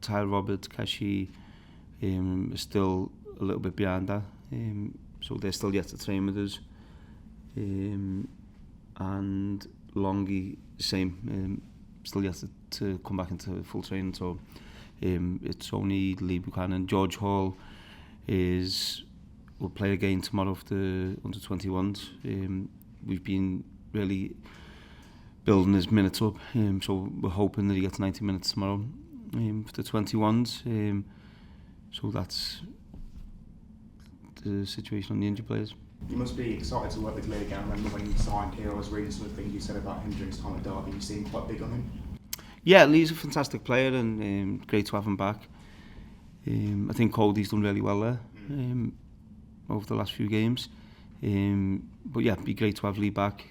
Tyler Roberts, Keshi are still a little bit behind that. So they're still yet to train with us. And Longy, same, still yet to come back into full training. So it's only Lee Buchanan. George Hall will play again tomorrow for the under-21s. We've been really building his minutes up, so we're hoping that he gets 90 minutes tomorrow for the 21s. So that's the situation on the injured players. You must be excited to work with Lee again. I remember when you signed here, I was reading some of the things you said about him during his time at Derby. You seem quite big on him. Yeah, Lee's a fantastic player and great to have him back. I think Cody's done really well there over the last few games. But yeah, it'd be great to have Lee back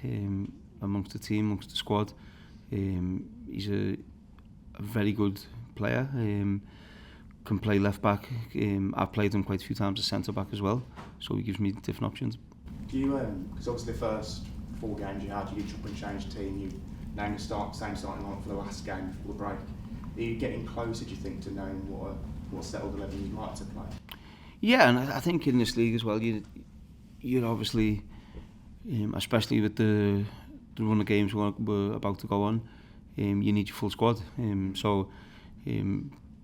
amongst the team, amongst the squad. He's a very good player. Can play left back. I've played him quite a few times as centre back as well, so he gives me different options. Do you, because obviously the first 4 games you had, you did chop and change the team. You named the same starting line for the last game before the break. Are you getting closer, do you think, to knowing what settled 11 you'd like to play? Yeah, and I think in this league as well, you're obviously, especially with the run of games we're about to go on, you need your full squad.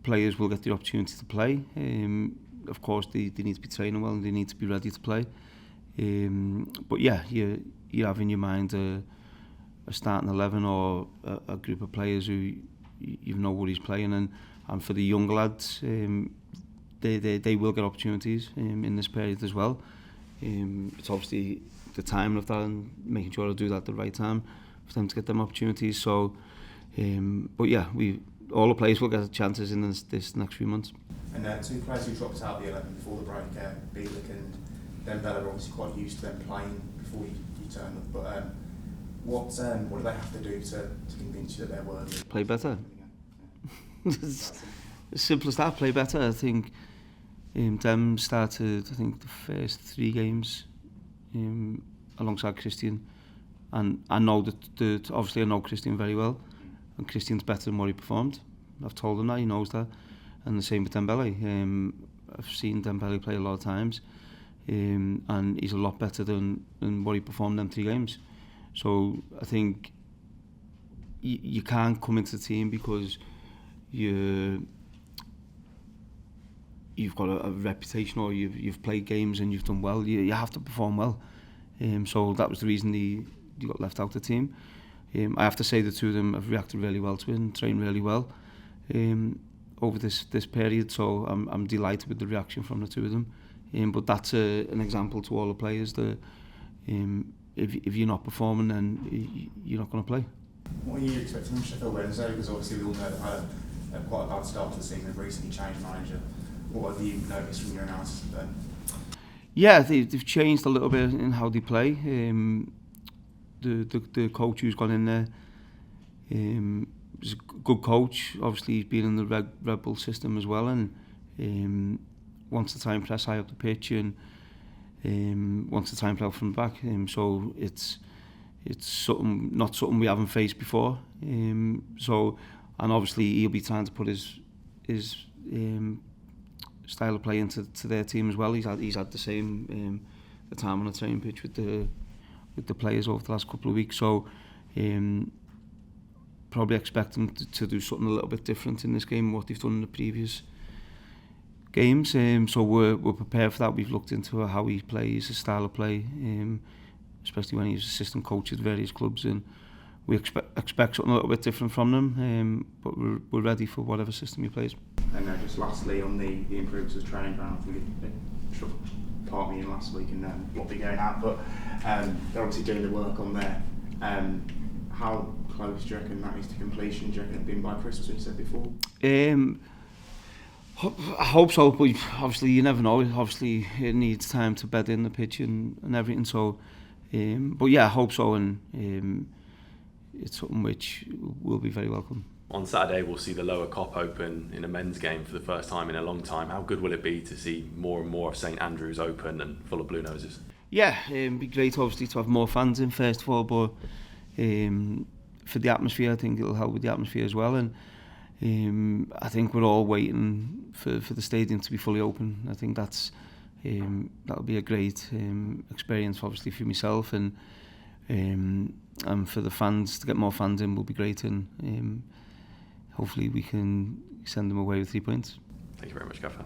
Players will get the opportunity to play. Of course, they need to be training well and they need to be ready to play. But yeah, you have in your mind a starting 11 or a group of players who you know what he's playing, and for the younger lads, they will get opportunities in this period as well. It's obviously the timing of that and making sure to do that at the right time for them to get them opportunities. So, but yeah, all the players will get chances in this next few months. And 2 players who dropped out the 11 before the break, Bielik and Dembele, are obviously quite used to them playing before you turn up. But what do they have to do to convince you that they're worthy? Play better. As simple as that, play better. I think Dem started, I think, the first 3 games alongside Christian. And I know that obviously I know Christian very well. And Christian's better than what he performed. I've told him that, he knows that. And the same with Dembele. I've seen Dembele play a lot of times, and he's a lot better than what he performed in 3 games. So I think you can't come into the team because you've got a reputation or you've played games and you've done well. You have to perform well. So that was the reason he got left out of the team. I have to say the 2 of them have reacted really well to it and trained really well over this period. So I'm delighted with the reaction from the 2 of them. But that's an example to all the players that if you're not performing, then you're not going to play. What are you expecting from Sheffield Wednesday? Because obviously we all know they've had quite a bad start to the season. They've recently changed manager. What have you noticed from your analysis of them? Yeah, they've changed a little bit in how they play. The coach who's gone in there is a good coach. Obviously, he's been in the Red Bull system as well, and wants to try and press high up the pitch and wants to try and play from the back. So it's not something we haven't faced before. So, and obviously he'll be trying to put his style of play into their team as well. He's had the same the time on the training pitch with the players over the last couple of weeks. So probably expect them to do something a little bit different in this game, what they've done in the previous games. So we're prepared for that. We've looked into how he plays, his style of play, especially when he's assistant coach at various clubs, and we expect something a little bit different from them, but we're ready for whatever system he plays. And just lastly on the improvements of training ground, we should part me in last week and what we're going at, but they're obviously doing the work on there. How close do you reckon that is to completion? Do you reckon it'll be by Christmas, as you said before? I hope so, but obviously you never know. Obviously it needs time to bed in the pitch and everything, so but yeah, I hope so, and it's something which will be very welcome. On Saturday we'll see the Lower Cop open in a men's game for the first time in a long time. How good will it be to see more and more of St Andrews open and full of Blue Noses? Yeah, it'd be great obviously to have more fans in first of all, but for the atmosphere I think it'll help with the atmosphere as well, and I think we're all waiting for the stadium to be fully open. I think that'll be a great experience, obviously, for myself, and for the fans. To get more fans in will be great, and hopefully we can send them away with 3 points. Thank you very much, Gaffer.